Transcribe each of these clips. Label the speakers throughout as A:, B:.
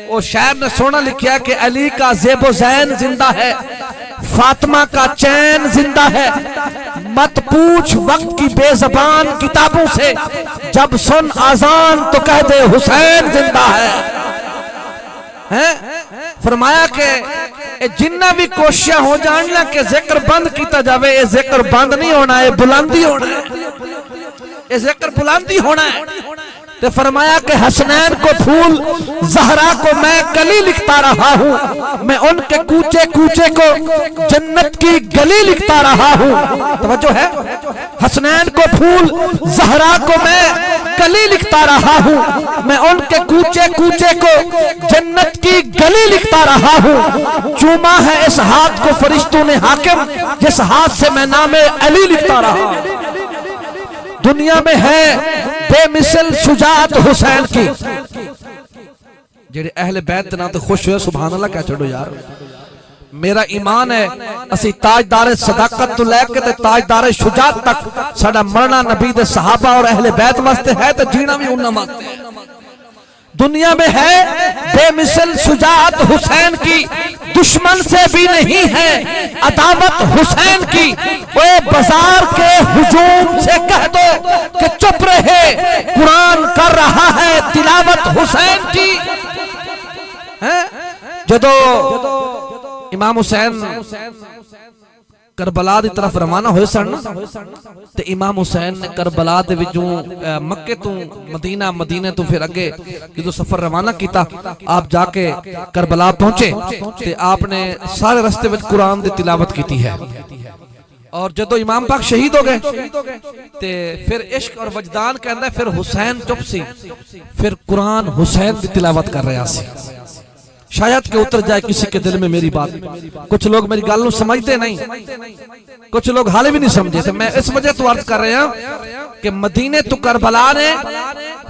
A: وہ شاعر نے سونا لکھیا کہ علی کا زیب و زین زندہ ہے، فاطمہ کا چین زندہ ہے، مت پوچھ وقت کی بے زبان کتابوں سے، جب سن آزان تو کہہ دے حسین زندہ ہے۔ فرمایا کہ جنہ بھی کوششاں ہو جاننا کہ ذکر بند کیتا جاوے، یہ ذکر بند نہیں ہونا، یہ بلندی ہونا ہے، یہ ذکر بلندی ہونا ہے۔ تو فرمایا کہ حسنین کو پھول، زہرا کو میں کلی لکھتا رہا ہوں، میں ان کے کوچے کوچے کو جنت کی گلی لکھتا رہا ہوں۔ توجہ ہے، حسنین کو پھول، زہرا کو میں کلی لکھتا رہا ہوں، میں ان کے کوچے کوچے کو جنت کی گلی لکھتا رہا ہوں۔ چوما ہے اس ہاتھ کو فرشتوں نے حاکم، جس ہاتھ سے میں نام علی لکھتا رہا۔ دنیا میں ہے بے مثل شجاعت حسین کی، جڑے اہل بیت نا تو خوش ہوئے سبحان اللہ کہہ چھڑو یار۔ میرا ایمان ہے اسی تاجدار صداقت تو لے کے تاجدار شجاعت تک ساڑا مرنا نبی دے صحابہ اور اہل بیت واسطے ہے تو جینا بھی انہاں واسطے ہے۔ دنیا میں ہے بے مثل شجاعت حسین کی، دشمن سے بھی نہیں ہے عداوت حسین کی۔ وہ بازار کے ہجوم سے کہہ دو کہ چپ رہے، قرآن کر رہا ہے تلاوت حسین کی۔ جدو امام حسین کربلا دی طرف روانہ ہوئے سن تے امام حسین نے کربلا دے وچوں مکے تو مدینہ، مدینے تو پھر اگے جدو سفر روانہ کیتا، آپ جا کے کربلا پہنچے تے آپ نے سارے رستے وچ قرآن دی تلاوت کیتی ہے۔ اور جدو امام پاک شہید ہو گئے تے پھر عشق اور وجدان کہندا ہے، پھر حسین چپ سی، پھر قرآن حسین دی تلاوت کر رہا سی۔ شاید کہ اتر جائے کسی کے دل میں میری بات، کچھ لوگ میری گل نو سمجھتے نہیں، کچھ لوگ حالے بھی نہیں سمجھے، تو میں اس وجہ تو عرض کر رہا ہوں کہ مدینے تو کربلا نے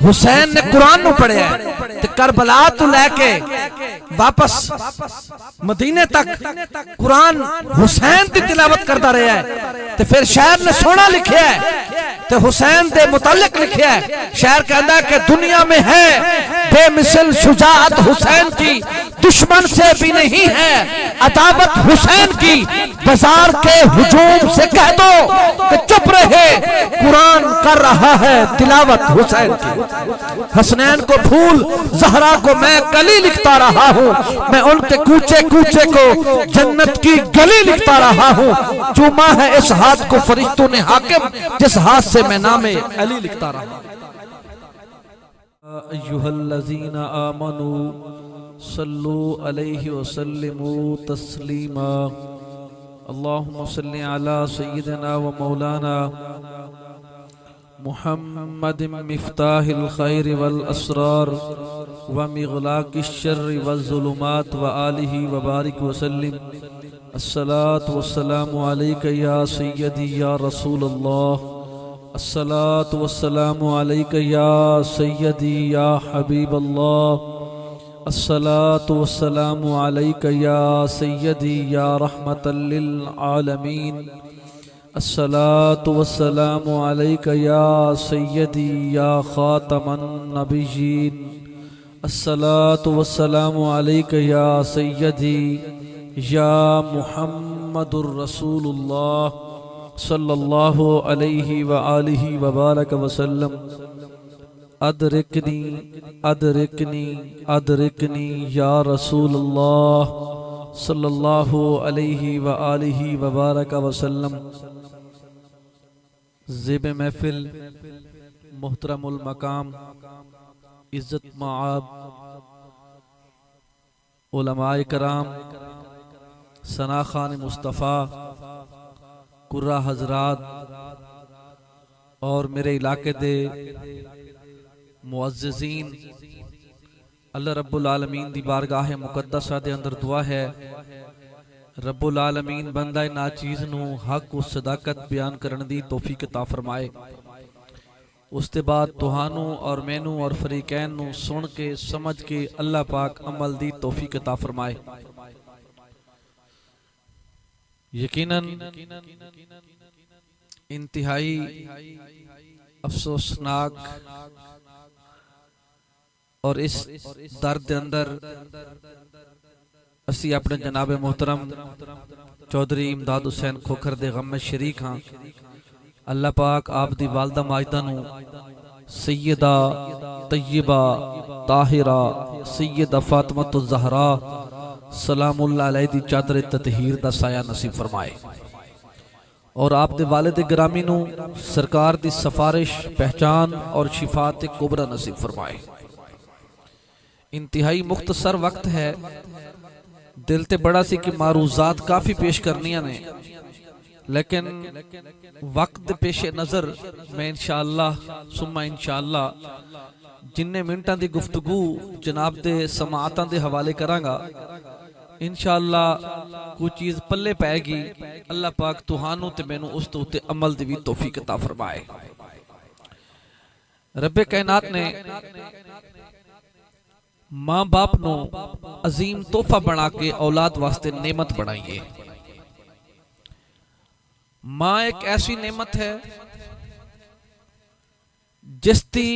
A: حسین نے قرآن نو پڑھے ہیں، تو کربلا تو لے کے واپس مدینے تک قرآن حسین دی تلاوت کرتا رہا ہے۔ تو پھر شاعر نے سونا لکھیا ہے، تو حسین دے متعلق لکھیا ہے، شاعر کہندا ہے کہ دنیا میں ہے بے مثل شجاعت حسین کی، دشمن سے بھی نہیں ہے عداوت حسین کی۔ بازار کے ہجوم سے کہہ دو کہ چپ رہے، قرآن کر رہا ہے تلاوت حسین کی۔ حسنین کو پھول، زہرا کو میں کلی لکھتا رہا ہوں، میں ان کے کوچے کوچے کو جنت کی گلی لکھتا رہا ہوں۔ چوما ہے اس ہاتھ کو فرشتوں نے حاکم، جس ہاتھ سے میں نام علی لکھتا رہا۔
B: ایھا الذین آمنوا صلوا علیہ وسلموا تسلیما۔ اللہم صلی علی سیدنا و مولانا محمد مفتاح الخیر والاسرار ومغلاق الشر والظلمات وآلہ وبارک وسلم۔ الصلاة والسلام علیک یا سیدی یا رسول اللہ، الصلاة والسلام علیک یا سیدی یا حبیب اللہ، الصلاة والسلام علیک یا سیدی یا رحمت للعالمین، الصلاة والسلام علیک یا سیدی یا خاتم النبیین، الصلاة والسلام علیک یا سیدی یا محمد الرسول اللہ صلی اللہ علیہ وآلہ وبارک وسلم۔ ادرکنی ادرکنی ادرکنی یا رسول اللہ صلی اللہ علیہ وآلہ وبارک وسلم۔ زیب محفل، محترم المقام، عزت معاب علماء کرام، ثنا خان مصطفیٰ، قرہ حضرات اور میرے علاقے دے معززین، اللہ رب العالمین دی بارگاہ مقدسہ دے اندر دعا ہے رب العالمین بندہ ناچیز نو حق و صداقت بیان کرن دی توفیق عطا فرمائے۔ اس کے بعد توہانوں اور مینوں اور فریقین نو سن کے سمجھ کے اللہ پاک عمل دی توفیق عطا فرمائے۔ یقیناً انتہائی افسوسناک اور اس درد دے اندر اسی اپنے جناب محترم چودھری امداد حسین کھوکھر دے غم میں شریک ہاں۔ اللہ پاک آپ دی والدہ ماجدہ نو سیدہ طیبہ طاہرہ سیدہ فاطمہ الزہرا سلام اللہ علیہ دی چادر تطہیر دا سایہ نصیب فرمائے، اور آپ دے والد گرامی نو سرکار دی سفارش پہچان اور شفاعت کبرا نصیب فرمائے۔ انتہائی مختصر وقت ہے، دل تے بڑا سی کہ معروضات کافی پیش کرنیاں نے، لیکن وقت پیش نظر میں انشاءاللہ ثم انشاءاللہ جننے منٹاں دی گفتگو جناب دے سماعتاں دے حوالے کرانگا، انشاءاللہ کوئی چیز پلے پائے گی۔ اللہ پاک تہانوں تے مینوں اس تے عمل دی بھی توفیق عطا فرمائے۔ رب کائنات نے ماں باپ نو عظیم تحفہ بنا کے اولاد واسطے نعمت بنائیے۔ ماں ایک ایسی نعمت ہے جس دی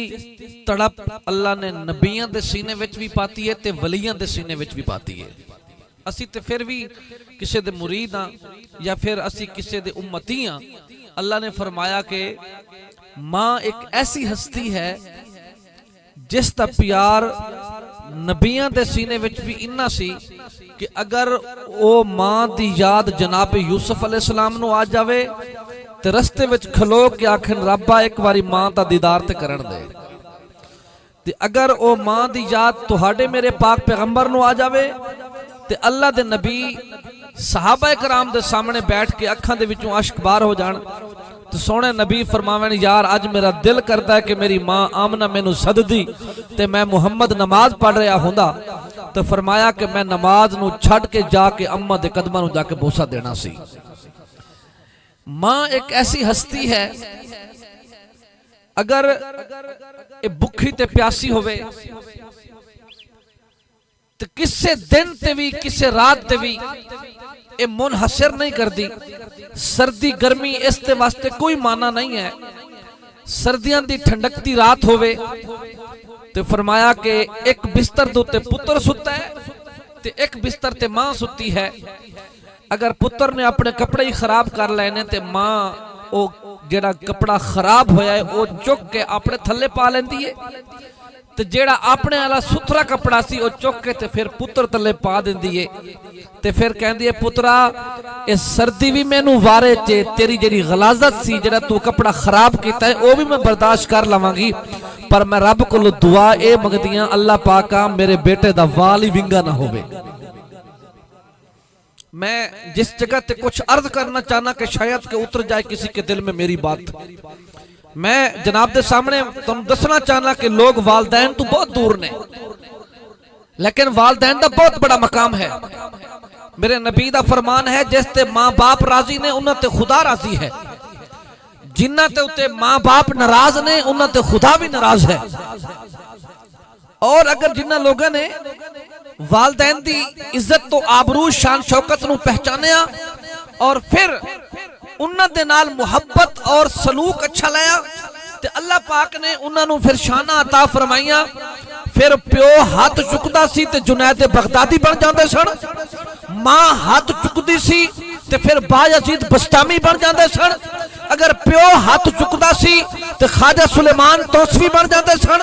B: تڑپ اللہ نے نبیاں دے سینے وچ بھی پاتی ہے تے ولیاں دے سینے وچ بھی پاتی ہے۔ اسی تے پھر بھی کسے دے مرید ہاں یا پھر اسی کسے دے امتی ہاں۔ اللہ نے فرمایا کہ ماں ایک ایسی ہستی ہے جس دا پیار نبیاں دے سینے وچ بھی انہا سی کہ اگر او ماں دی یاد جناب یوسف علیہ السلام نو آ جاوے تے رستے وچ کھلو کے آکھن ربا ایک واری ماں دا دیدار تے کرن دے، تے اگر او ماں دی یاد تہاڈے میرے پاک پیغمبر نو آ جاوے تے اللہ دے نبی صحابہ کرام دے سامنے بیٹھ کے اکھاں دے وچوں عشق بار ہو جان تو سونے نبی فرماویں یار اج میرا دل کرتا ہے کہ میری ماں آمنہ میں نو سد دی تے میں محمد نماز پڑھ رہا ہوندا، تو فرمایا کہ میں نماز نو چھڑ کے جا کے اماں دے قدمہ نو جا کے بوسہ دینا سی۔ ماں ایک ایسی ہستی ہے اگر بکھی تے پیاسی ہوئے تو کسے دن تے بھی کسے رات تے بھی اے منحصر نہیں کر دی۔ سردی گرمی اس تے واسطے کوئی معنی نہیں ہے۔ سردیاں دی ٹھنڈکتی رات ہوئے تو فرمایا کہ ایک بستر دو تے پتر ستا ہے تے ایک بستر تے ماں ستی ہے۔ اگر پتر نے اپنے کپڑے ہی خراب کر لینے تے ماں او جیڑا کپڑا خراب ہویا ہے او چک کے اپنے تھلے پا لیندی ہے، تے جیڑا اپنے والا ستھرا کپڑا سی او چک کے تے پھر پتر تلے پا دیندی ہے، تے پھر کہندی ہے پترا اس سردی بھی مینوں وارے چے تیری جیڑی غلاظت سی جیڑا تو کپڑا خراب کیتا ہے او بھی میں برداشت کر لواں گی، پر میں رب کو دعا اے منگدیاں اللہ پاکاں میرے بیٹے دا وال ہی ونگا نہ ہوئے۔ میں جس جگہ تے کچھ عرض کرنا چاہنا کہ شاید کہ اتر جائے کسی کے دل میں میری بات، میں جناب دے سامنے تم دسنا چاہنا کہ لوگ والدین تو بہت دور نے، لیکن والدین دا بہت بڑا مقام ہے۔ میرے نبی دا فرمان ہے جس تے ماں باپ راضی نے انہاں تے خدا راضی ہے، جنہ تے اتے ماں باپ ناراض نے انہاں تے خدا بھی ناراض ہے۔ اور اگر جنہ لوگوں نے والدین دی عزت تو آبرو شان شوکت نو پہچانیا اور پھر انہاں دے نال محبت اور سلوک اچھا لیا تے اللہ پاک نے انہاں نو پھر شانہ عطا فرمائیاں، پھر پیو ہاتھ چکدا سی تے جنید بغدادی بن جاندے سن، ماں ہاتھ چکدی سی تے پھر بایزید بستامی بن جاندے سن، اگر پیو ہاتھ چکدا سی تے خواجہ سلیمان توسوی بن جاندے سن،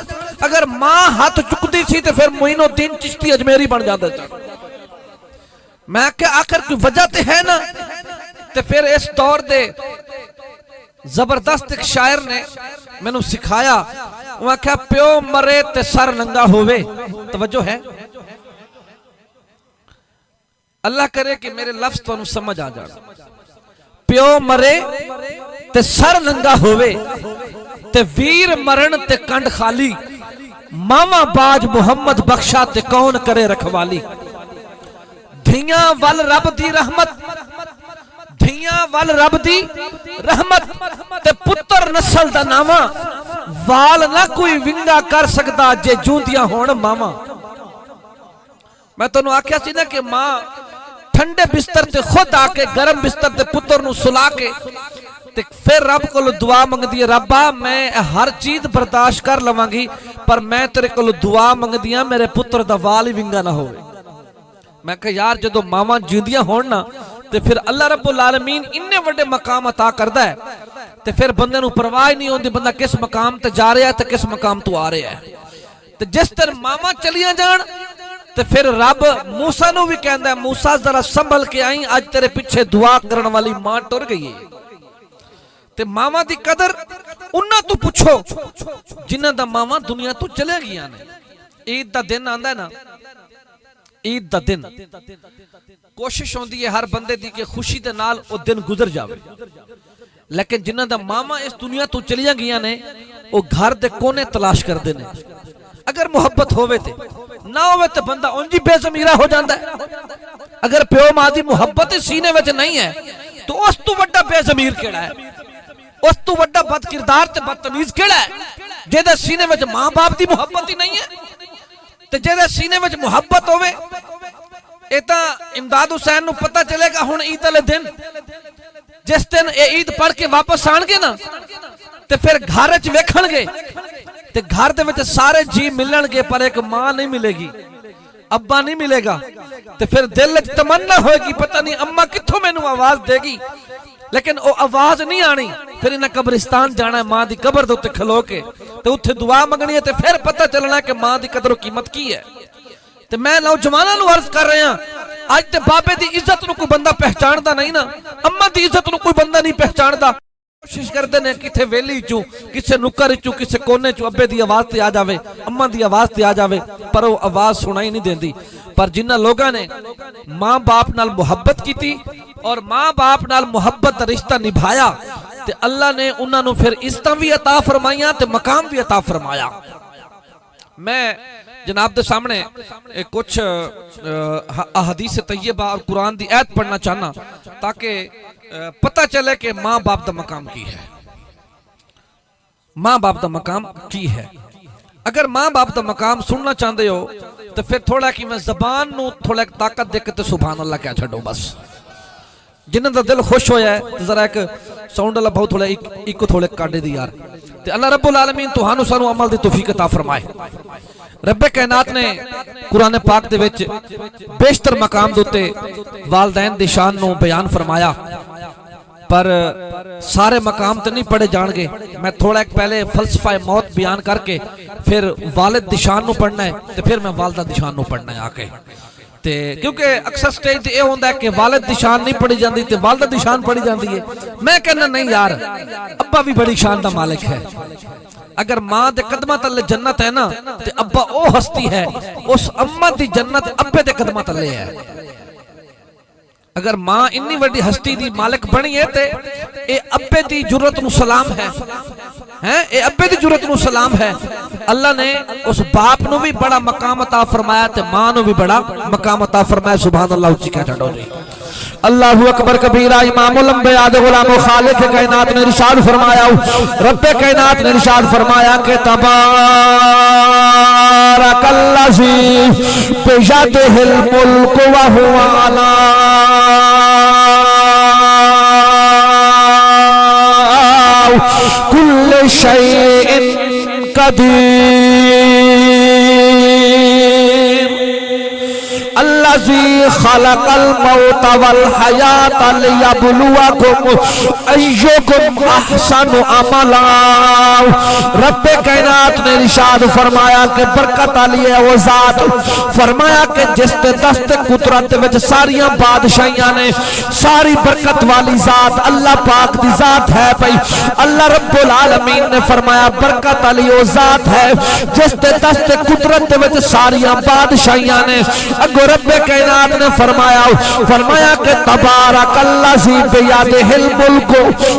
B: اگر ماں ہاتھ چکدی سی تے پھر معین الدین چشتی اجمیری بن جاندے سن۔ میں کہ آخر کوئی وجہ تے ہے نا، تے پھر اس دور دے زبردست ایک شاعر نے میں نو سکھایا، وہ کہا پیو مرے تے سر ننگا ہوئے، توجہ ہے، اللہ کرے کہ میرے لفظ تو انہوں سمجھ آ جائے، پیو مرے تے سر ننگا ہوئے تے ویر مرن تے کنڈ خالی، ماما باج محمد بخشا تے کون کرے رکھوالی، دھیاں وال رب دی رحمت، دھیاں وال رب دی رحمت تے پتر نسل دا ناما، وال نہ کوئی ونگا کر سکتا جے جوندیاں ہون ماما۔ میں تو انہوں آکھیا سی نا کہ ماں ٹھنڈے بستر تے خود آکے گرم بستر تے پتر نو سلا کے تے پھر رب کو دعا منگ دی، ربا میں ہر چیز برداشت کر لواں گی
A: پر میں تیرے کو دعا منگدیاں میرے پتر دا وال ہی ونگا نہ ہوئے. میں کہا یار جدو ماما جیندیاں ہونا تے پھر اللہ رب العالمین اننے وڈے مقام عطا کردا ہے تے پھر بندے نو پرواہ نہیں ہوندی بندہ کس مقام تے جا رہا ہے تے کس مقام تو آ رہا ہے. تے جس طرح ماما چلیاں جان تے پھر رب موسیٰ نو بھی کہندا ہے موسیٰ ذرا سنبھل کے آئیں آج تیرے پیچھے دعا کرن والی ماں ٹر گئی ہے. تے ماما دی قدر انہاں تو پوچھو جنہاں دا ماما دنیا تو چلے گیا نے. عید دا دن آندا ہے نا, عید دا دن کوشش ہوندی ہے ہر بندے دی کہ خوشی دے نال او دن گزر جاوے, لیکن جنہاں دا ماما اس دنیا تو چلیاں گیا نے او گھر دے کونے تلاش کر دے نے. اگر محبت ہوئے تے نہ ہوئے تے بندہ انجی بے ضمیرہ ہو جاندا ہے. اگر پیو ماں دی محبت سینے وچ نہیں ہے تو اس تو بڑا بے ضمیر کیڑا ہے, اس تو بڑا بد کردار تے بدتمیز کیڑا ہے جے دے سینے وچ ماں باپ دی محبت ہی نہیں ہے. تے جے دے سینے وچ محبت ہوئے اے تا امداد حسین نو پتہ چلے گا ہن عید والے دن جس دن اے عید پڑھ کے واپس آن گے نا تے پھر گھر وچ ویکھن گے تے گھر دے وچ سارے جی ملن گے پر ایک ماں نہیں ملے گی, ابا نہیں ملے گا. تے پھر دل وچ تمنا ہوئے گی پتہ نہیں اماں کتھوں مینوں آواز دے گی, لیکن او آواز نہیں آنی. پھر انہاں قبرستان جانا ہے ماں دی قبر دے اوتے کھلو کے تے اوتھے دعا منگنی ہے تے پھر پتہ چلنا ہے کہ ماں دی قدر و قیمت کی ہے. تے میں نوجواناں نوں عرض کر رہا ہاں اج تے بابے دی عزت نو کوئی بندہ پہچاندا نہیں نا, اماں دی عزت نو کوئی بندہ نہیں پہچاندا. کوشش کردے نے کتے ویلی چوں کسے نکر چوں کسے کونے چوں ابے دی آواز تے آ جاوے اماں دی آواز تے آ جاوے پر وہ آواز سنائی نہیں دیندی. پر جنہ لوگاں نے ماں باپ نال محبت کیتی اور ماں باپ نال محبت دا رشتہ نبھایا تے اللہ نے انہاں نو پھر عزتاں بھی عطا فرمائیاں تے مقام بھی عطا فرمایا. میں جناب دے سامنے کچھ احادیث طیبہ اور قرآن دی آیت پڑھنا چاہنا تاکہ پتہ چلے کہ ماں باپ دا مقام کی ہے. ماں باپ دا مقام کی ہے. اگر ماں باپ دا مقام سننا چاہندے ہو تو پھر تھوڑا کہ میں زبان نو تھوڑا ایک طاقت دے کے تو سبحان اللہ کیا چھڑو بس. جنہاں دا دل خوش ہویا ہے ذرا ایک ساؤنڈ اللہ بہت تھوڑا ایک تھوڑے کاٹے دی یار. تے اللہ رب العالمین توہانو سانو عمل دی توفیق عطا فرمائے. رب کائنات نے قرآن پاک دے وچ بیشتر مقام دوتے والدین دی شان نو بیان فرمایا پر سارے مقام تے نہیں پڑھے جان گے. میں تھوڑا ایک پہلے فلسفہ موت بیان کر کے پھر والد دی شان نو پڑھنا ہے تے پھر میں والدہ دی شان نو پڑھنا ہے آ کے. تے کیونکہ اکثر سٹیج تے اے ہوندا ہے کہ والد دی شان نہیں پڑھی جاندی تے والدہ دی شان پڑھی جاندی ہے. میں کہنا نہیں یار ابا بھی بڑی شان دا مالک ہے. اگر ماں دے قدمہ تلے جنت ہے نا تے ابا او ہستی ہے اس اماں دی جنت ابے دے قدمہ تلے ہے. اگر ماں انی وڈی ہستی دی مالک بنی ہے تے اے ابے دی جرت نو سلام ہے, اے ابے دی جرت نو سلام ہے. اللہ نے اس باپ نو بھی بڑا مقام عطا فرمایا تے ماں نو بھی بڑا مقام عطا فرمایا. سبحان اللہ اچھی کہہ چھڑو جی. اللہ اکبر کبیرہ امام الانبیاء غلام و خالق کائنات نے ارشاد فرمایا, رب کائنات نے ارشاد فرمایا کہ تبارک الذی بیدہ الملک وہو علی کل شیء قدیر الذی خلق الموت والحیات لیبلوکم ایکم احسن عملا. رب کائنات نے ارشاد فرمایا کہ برکت علی ہے وہ ذات, فرمایا کہ جس تے دست قدرت وچ ساریاں بادشاہیاں نے ساری برکت والی ذات اللہ پاک دی ذات ہے پئی. اللہ رب العالمین نے فرمایا برکت علی وہ ذات ہے جس تے دست قدرت وچ ساریاں بادشاہیاں نے. اگو رب کائنات نے فرمایا کہ تبارک الذی بیدہ الملک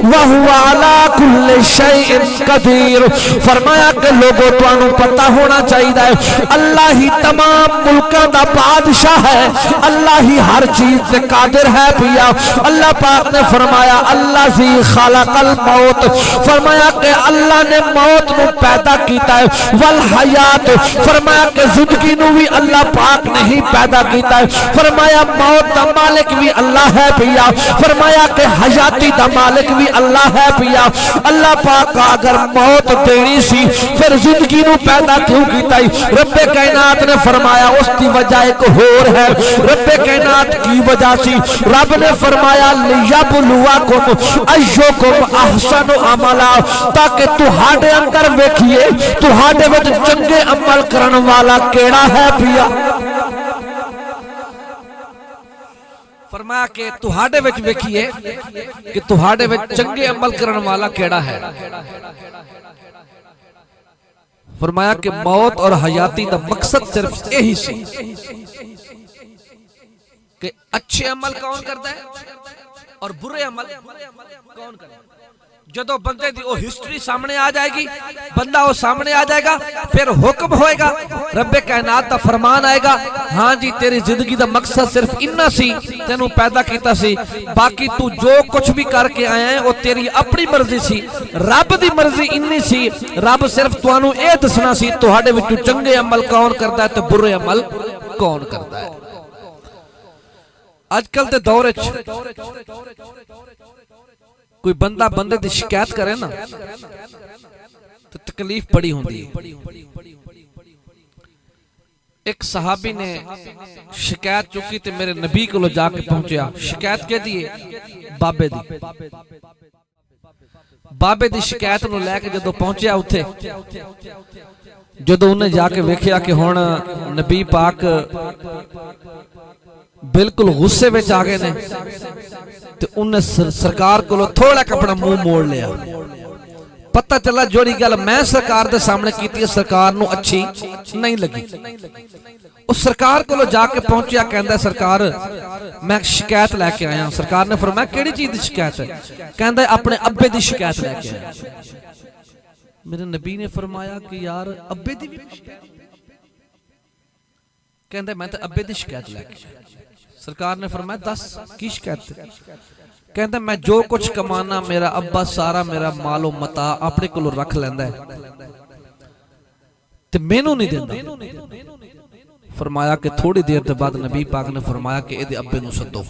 A: وہو علی کل شیء قدیر. فرمایا کہ لوگوں تو پتہ ہونا چاہیے اللہ ہی تمام ملکوں دا بادشاہ ہے, اللہ ہی ہر چیز سے قادر ہے پیا. اللہ پاک نے فرمایا الذی خلق الموت, فرمایا کہ اللہ نے موت نو پیدا کیتا ہے, والحیات فرمایا کہ زندگی نو بھی اللہ پاک نے ہی پیدا پیدا کیتا ہے؟ فرمایا موت دا مالک بھی اللہ ہے پیا، فرمایا کہ حیاتی دا مالک بھی اللہ ہے پیا۔ اللہ پاک اگر موت دینی سی پھر زندگی نو پیدا کیوں کیتا ہے؟ رب کائنات نے فرمایا اس کی وجہ ایک اور ہے۔ رب کائنات کی وجہ سی رب نے فرمایا لیبلواکم ایوکم احسن عملا، تاکہ تہاڈے اندر ویکھیے تہاڈے وچ چنگے عمل کرن والا کیڑا ہے پیا۔ فرمایا کہ تہاڈے وچ ویکھیے کہ تہاڈے وچ چنگے عمل کرن والا کیڑا ہے۔ فرمایا کہ موت اور حیاتی دا مقصد صرف یہی سی کہ اچھے عمل کون کرتا ہے اور برے عمل کون کرتا ہے۔ جدو بندے دی وہ ہسٹری سامنے آ جائے گی، بندہ وہ سامنے آ جائے گا، پھر حکم ہوئے گا، رب کائنات دا فرمان آئے گا، ہاں جی تیری زندگی دا مقصد صرف اتنا سی، تینوں پیدا کیتا سی، باقی تو جو کچھ بھی کر کے آیا ہے وہ تیری اپنی مرضی سی، رب دی مرضی انی سی، رب صرف توانوں اے دسنا سی تہاڈے وچوں چنگے عمل کون کرتا ہے تے برے عمل کون کرتا ہے۔ آج کل دے دور وچ کوئی بندہ بندے دی شکایت کرے نا تو تکلیف بڑی ہوندی ہے۔ ایک صحابی نے شکایت چکی تے میرے نبی کو جا کے پہنچیا، شکایت کہہ دیئے بابے دی، بابے دی شکایت نو لے کے جدو پہنچیا اتھے، جدو انہیں جا کے ویکھیا کہ ہون نبی پاک بالکل غصے میں آگے نے تو انہیں سرکار کو تھوڑا کپڑا منہ موڑ لیا۔ پتہ چلا جوڑی گل میں سرکار دے سامنے کیتی ہے سرکار نو اچھی نہیں لگی۔ اس سرکار کو جا کے پہنچیا، کہندا ہے سرکار میں شکایت لے کے آیا۔ سرکار نے فرمایا کیڑی چیز دی شکایت ہے؟ کہندا ہے اپنے ابے دی شکایت لے کے آیا۔ میرے نبی نے فرمایا کہ یار ابے دی بھی شکایت؟ کہندا ہے میں تے ابے دی شکایت لے کے آیا۔ سرکار نے فرمایا دس کی شکایت ہے؟ کہندا میں جو کچھ کمانا میرا ابا سارا میرا مال و متاع اپنے کو رکھ لیندا ہے تے مینوں نہیں دیندا۔ فرمایا کہ تھوڑی دیر دے بعد نبی پاک نے فرمایا کہ اے دے ابے نو سدو۔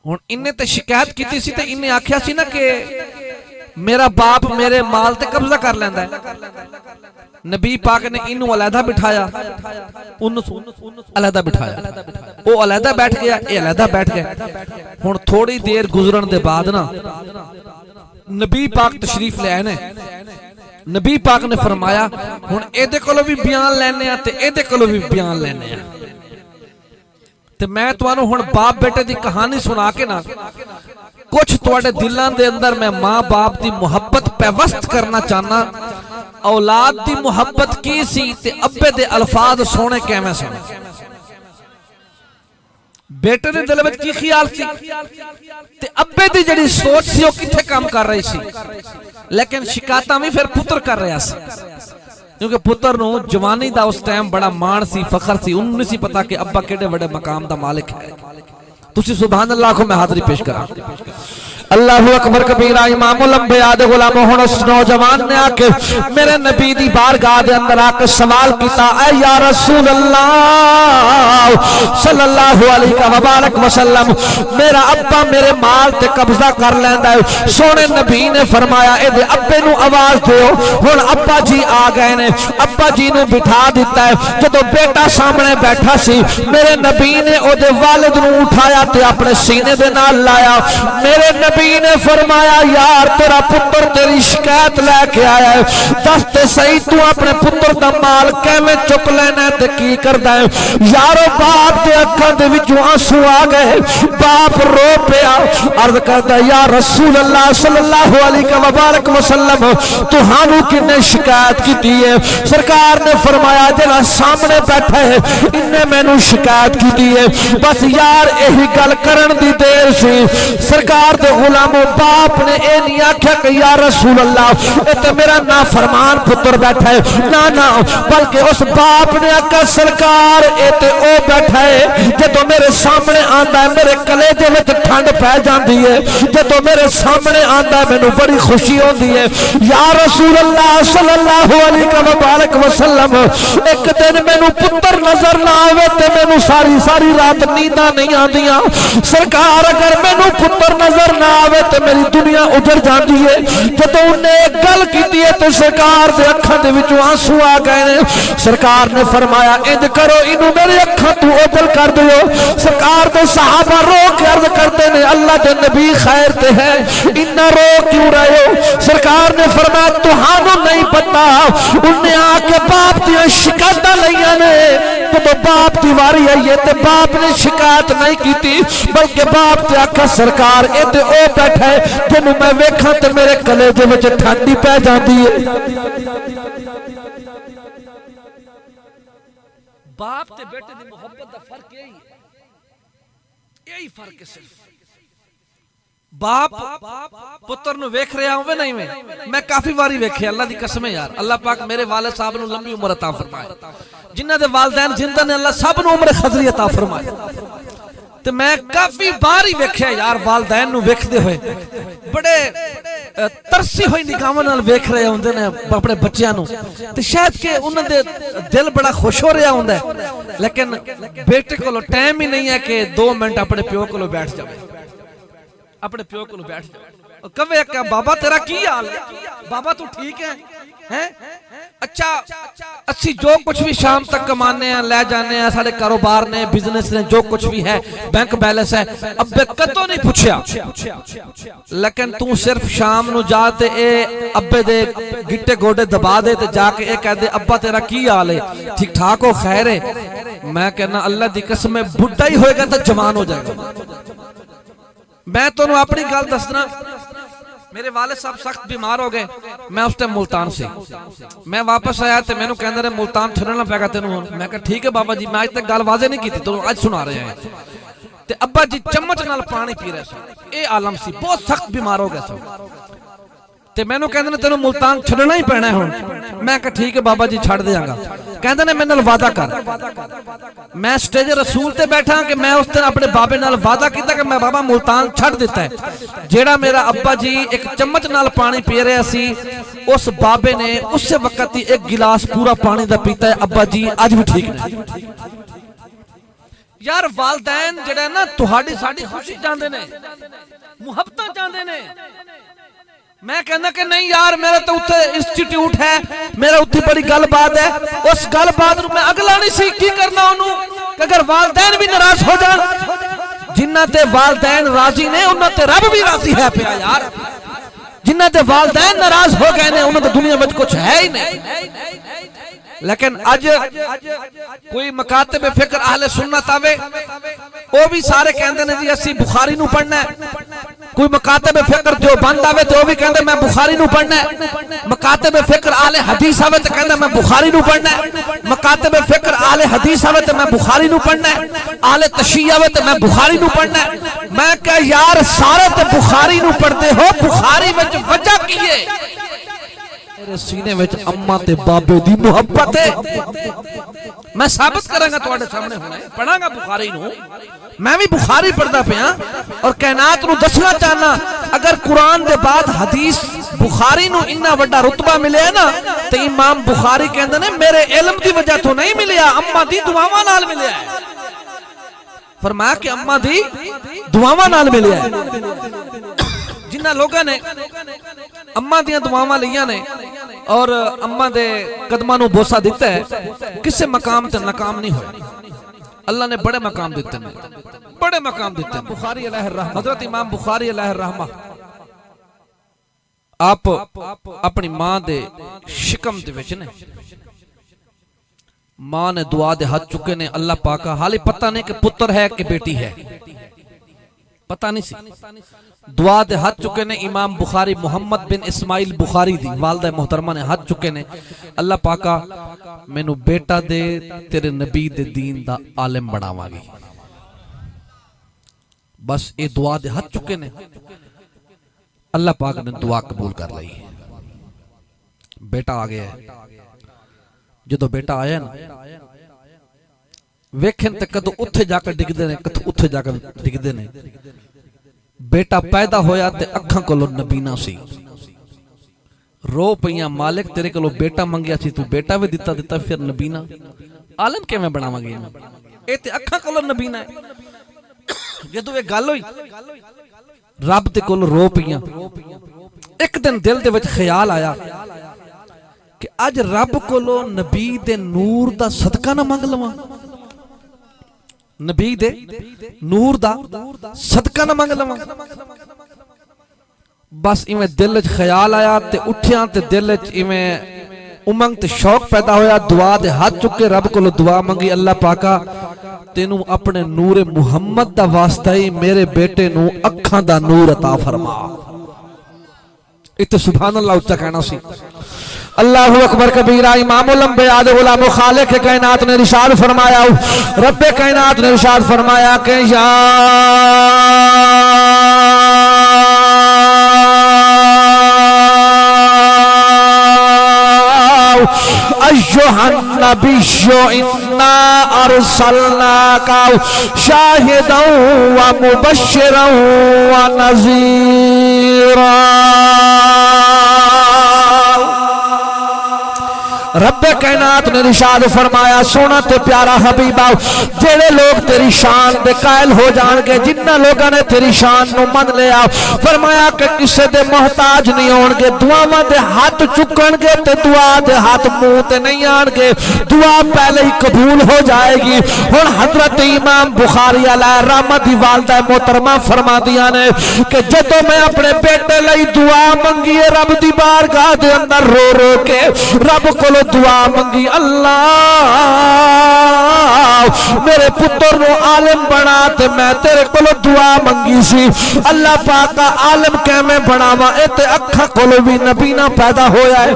A: ہن انہیں تے شکایت کیتی سی تے انہیں آکھیا سی نا کہ میرا باپ میرے مال تے قبضہ کر لیندا ہے۔ نبی پاک نے انہوں علیحدہ بٹھایا، انہوں علیحدہ بٹھایا، وہ علیحدہ بیٹھ گیا، یہ علیحدہ بیٹھ گیا۔ ہن تھوڑی دیر گزرن دے بعد نا نبی پاک تشریف لے آئے، نبی پاک نے فرمایا ہن ایدے کولوں بھی بیان لینے تے ایدے کولوں بھی بیان لینے ہیں۔ تے میں تانوں ہن باپ بیٹے دی کہانی سنا کے نا کچھ تواڈے دلاں دے اندر میں ماں باپ دی محبت پیوست کرنا چاہنا۔ اولاد دی محبت کی سی تے ابے دے الفاظ سونے کیویں سنے؟ بیٹے نے دل وچ کی خیال سی تے ابے دی جڑی سوچ سی او کتھے کام کر رہی سی؟ لیکن شکایتاں بھی پھر پتر کر رہا سی، کیونکہ پتر نو جوانی دا اس ٹائم بڑا مان سی، فخر سی، انہوں نہیں سی پتا کہ ابا کیڑے بڑے مقام دا مالک ہے۔ تسی سبحان اللہ کو میں حاضری پیش کرا۔ اللہ اکبر کبیرہ، امام الانبیاء دے غلام ہون اس نوجوان نے آکے میرے نبی دی بارگاہ دے اندر آکے سوال کیتا، اے یا رسول اللہ صلی اللہ علیہ وبارک وسلم، میرا ابا میرے مال تے قبضہ کر لیندا ہے۔ سونے نبی نے فرمایا اے دے ابے نو آواز دیو۔ ہن ابا جی آ گئے نے، ابا جی نو بٹھا دیتا ہے۔ جدو بیٹا سامنے بیٹھا سی میرے نبی نے او دے والد نو اٹھایا تے اپنے سینے دے نال لایا۔ میرے نبی نے فرمایا یار تیرا پتر تیری شکایت لے کے آیا ہے، دس تے صحیح تو اپنے پتر دا مال کیویں چک لینا تے کی کردا ہے؟ یارو باپ دے اکھاں دے وچوں آنسو آ گئے، باپ رو پیا، عرض کردا یا رسول اللہ صلی اللہ علیہ وبارک وسلم تہانوں کنے شکایت کیتی ہے؟ سرکار نے فرمایا جڑا سامنے بیٹھا ہے انہیں مینوں شکایت کیتی ہے۔ بس یار یہی گل کرن دی دیر سی، سرکار دے غلامو باپ نے اے نہیں آکھیا کہ یا رسول اللہ اے تے میرا نافرمان پتر بیٹھا ہے، نا بلکہ اس باپ نے آکھا سرکار اے تے او بیٹھا ہے جدوں میرے سامنے آندا ہے میرے کلیجے وچ ٹھنڈ پے جاندی ہے، جدوں میرے سامنے آندا ہے مینوں بڑی خوشی ہوندی ہے۔ یا رسول اللہ صلی اللہ علیہ وسلم ایک دن مینوں پتر نظر نہ آوے تے مینوں ساری رات نینداں نہیں آندیاں، سرکار اگر مینوں پتر نظر نہ آوے تے میری دنیا اجڑ جاندی ہے۔ جدوں انہیں ایک گل کیتی ہے تے سرکار دے اکھاں دے وچوں آنسو آ گئے نے، سرکار نے فرمایا انج کرو اینوں میرے اکھاں تو اوجل کر دیو۔ سرکار دے صحابہ رو کے عرض کرتے نے اللہ دے نبی خیر تے ہے انہاں رو کیوں رہے ہو؟ سرکار نے فرمایا تہانوں نہیں پتا، انہیں آ کے باپ دیا شکایتاں لئیاں نے، تو باپ دی واری آئی ہے تے باپ نے شکایت نہیں کیتی بلکہ باپ تے آکھا سرکار اے تے او بیٹھا ہے جنوں میں ویکھاں تے میرے کلیجے وچ ٹھنڈی پے جاندی ہے۔
B: باپ تے بیٹے دی محبت دا فرق یہی فرق ہے صرف۔ باپ پتر نو ویکھ رہا ہوئے نہیں میں کافی باری ویکھے، اللہ دی قسم ہے یار، اللہ پاک میرے والد صاحب نو لمبی عمر عطا فرمائے، جنہ دے والدین زندہ نے اللہ سب نو عمر خضری عطا فرمائے۔ تے میں کافی باری ویکھے یار والدین نو ویکھدے ہوئے بڑے ترسی ہوئی نگاہاں نال ویکھ رہے ہوندے نے اپنے بچیاں نو، تے شاید کہ انہاں دے دل بڑا خوش ہو رہا ہوندا ہے، لیکن بیٹے کولو ٹائم ہی نہیں ہے کہ 2 منٹ اپنے پیو کولو بیٹھ جاوے، اپنے پیو کو بیٹھ جاؤ کہے کہ بابا تیرا کی حال ہے، بابا تو ٹھیک ہے، اچھا اچھی جو کچھ بھی شام تک کمانے ہیں لے جانے ہیں، سارے کاروبار نے بزنس نے جو کچھ بھی ہے بینک بیلنس ہے، ابے کتوں نہیں پوچھیا، لیکن تو صرف شام نو جاتے اے ابے دے گٹے گوڑے دبا دے تے جا کے اے کہہ دے ابا تیرا کی حال ہے، ٹھیک ٹھاک ہو خیر ہے، میں کہنا اللہ دی قسم میں بڈھا ہی ہوئے گا تو جوان ہو جائے گا۔ میں تو اپنی گل دسنا، میرے والد صاحب سخت بیمار ہو گئے، میں اس ٹائم ملتان سے میں واپس آیا تے میں نو کہندے نے ملتان چھڑنا پے گا تینوں، میں کہا ٹھیک ہے بابا جی، میں آج تک گل واضح نہیں کی تھی تو آج سنا رہے ہیں۔ تے ابا جی چمچ نال پانی پی رہے سن، اے عالم سی بہت سخت بیمار ہو گئے سن، تے میں نو کہندے نے تینوں ملتان چھڑنا ہی پینا ہے ہن، میں کہا ٹھیک ہے بابا جی چھڑ دیاں گا، کہندے نے میرے نال وعدہ کر، میں سٹیج رسول تے بیٹھا کہ میں اس دن اپنے بابے نال وعدہ کیتا کہ میں بابا ملتان چھڑ دیتا ہے، جیڑا میرا ابا جی ایک چمچ نال پانی پی رہے سی، اس بابے نے اس سے وقت ہی ایک گلاس پورا پانی دا پیتا ہے، ابا جی آج بھی ٹھیک نہیں۔ یار والدین جڑے نا تہاڈی ساڈی خوشی چاہندے نے، محبتاں چاہندے نے، میں کہنا کہ نہیں یار میرا تو اتھے انسٹیٹیوٹ ہے، میرا اتھی بڑی گل بات ہے، اس گل بات میں اگلا نہیں سی کی کرنا انہوں کہ اگر والدین بھی ناراض ہو جان، جنہ تے والدین راضی نے انہوں تے رب بھی راضی ہے پیا یار، جنہ تے والدین ناراض ہو گئے نے انہوں تے دنیا میں کچھ ہے ہی نہیں۔ لیکن آج کوئی مکاتب فکر اہل سنت آوے وہ بھی سارے کہندے نے جی اسی بخاری نو پڑھنا ہے، کوئی مکاتب فکر جو بند آوے تو وہ بھی کہندے میں بخاری نو پڑھنا ہے، مکاتب فکر اہل حدیث آوے تو کہندے میں بخاری نو پڑھنا ہے، مکاتب فکر اہل حدیث آوے تو میں بخاری نو پڑھنا ہے، اہل تشیع آوے تو میں بخاری نو پڑھنا ہے۔ میں کہا یار سارے تے بخاری نو پڑھتے ہو، بخاری وچ وجہ کی ہے؟ میرے سینے وچ اماں تے بابے دی محبت ہے، میں ثابت کروں گا تواڈے سامنے ہونا ہے، پڑھاں گا بخاری نو، میں بھی بخاری پڑھدا پیا اور کائنات نو دسنا چاہنا اگر قرآن دے بعد حدیث بخاری نو اتنا بڑا رتبہ ملے نا تے امام بخاری کہندے نے میرے علم دی وجہ تو نہیں ملیا، اماں دی دعاواں نال ملیا ہے، فرمایا کہ اماں دی دعاواں نال ملیا ہے۔ جنہ لوگاں نے اماں دیاں دعاواں لیاں نے اور اماں دے قدماں نو بوسا دیتا ہے، کسے مقام تے ناکام نہیں ہوئے، اللہ نے بڑے مقام دیتے ہیں، بڑے مقام دیتے ہیں۔ بخاری علیہ الرحمہ، حضرت امام بخاری علیہ الرحمہ آپ اپنی ماں دے شکم دے وچ نے، ماں نے دعا دے ہاتھ چکے نے، اللہ پاکا حالی پتہ نہیں کہ پتر ہے کہ بیٹی ہے، پتہ نہیں سی، دعا دے ہاتھ چکے نے، امام بخاری محمد بن اسماعیل بخاری دی والدہ محترمہ نے ہاتھ چکے نے، اللہ پاکا مینو بیٹا دے تیرے نبی دے دین دا عالم بڑھاواں گی، بس اے دعا دے ہاتھ چکے نے،
A: اللہ پاک نے دعا قبول کر لی، بیٹا آ گیا ہے۔ جدو بیٹا آیا نا ویکھن تے کدو اتھے جا کے ڈگدے نے، کدو اتھے جا کے ڈگدے نے۔ بیٹا پیدا ہویا تے اکھاں کولو نبینا سی، رو پئیاں مالک تیرے کولو بیٹا منگیا سی، تو بیٹا بھی دتا پھر نبینا عالم کیویں بناواں گے؟ اے تے اکھاں کولو نبینا ہے۔ جدو یہ گل ہوئی رب دے کول رو پئیاں، ایک دن دل دے وچ خیال آیا کہ اج رب کولو نبی دے نور دا صدقہ نہ منگ لواں، نبی دے نور دا صدقہ نہ منگ لواں۔ بس ایویں دل وچ خیال آیا تے اٹھیاں تے دل وچ ایویں امنگ تے شوق پیدا ہویا، دعا دے ہاتھ چکے رب کولو دعا منگی، اللہ پاکا تینوں اپنے نور محمد دا واسطہ ہی میرے بیٹے نو اکھاں دا نور عطا فرما۔ اتنے سبحان اللہ اچھا کہنا سی۔ اللہ اکبر کبیرہ، امام الانبیاء غلام خالق کائنات نے ارشاد فرمایا، رب کائنات نے ارشاد فرمایا کہ یا ایھا النبی انا ارسلناک شاہدا ومبشرا ونذیرا۔ رب کائنات نے ارشاد فرمایا، سونا تے پیارا حبیبا، جڑے لوگ تیری شان دے قائل ہو جان گے، جنہ لوگاں نے تیری شان نو من لیا، فرمایا کہ کسے دے محتاج نہیں ہون گے، دعاواں دے ہاتھ چکن گے تے دعا دے ہاتھ منہ تے نہیں آن گے، دعا پہلے ہی قبول ہو جائے گی۔ ہن حضرت امام بخاری علیہ رحمت دی والدہ محترمہ فرماندیاں نے کہ جدوں میں اپنے بیٹے لئی دعا منگی رب دی بارگاہ دے اندر رو رو کے رب کولو دعا منگی، اللہ میرے پتر نو عالم بنا تے میں تیرے کولو دعا منگی سی، اللہ پاک دا عالم کیویں بناواں، اے تے اکھاں کولو بھی نبینا پیدا ہویا ہے۔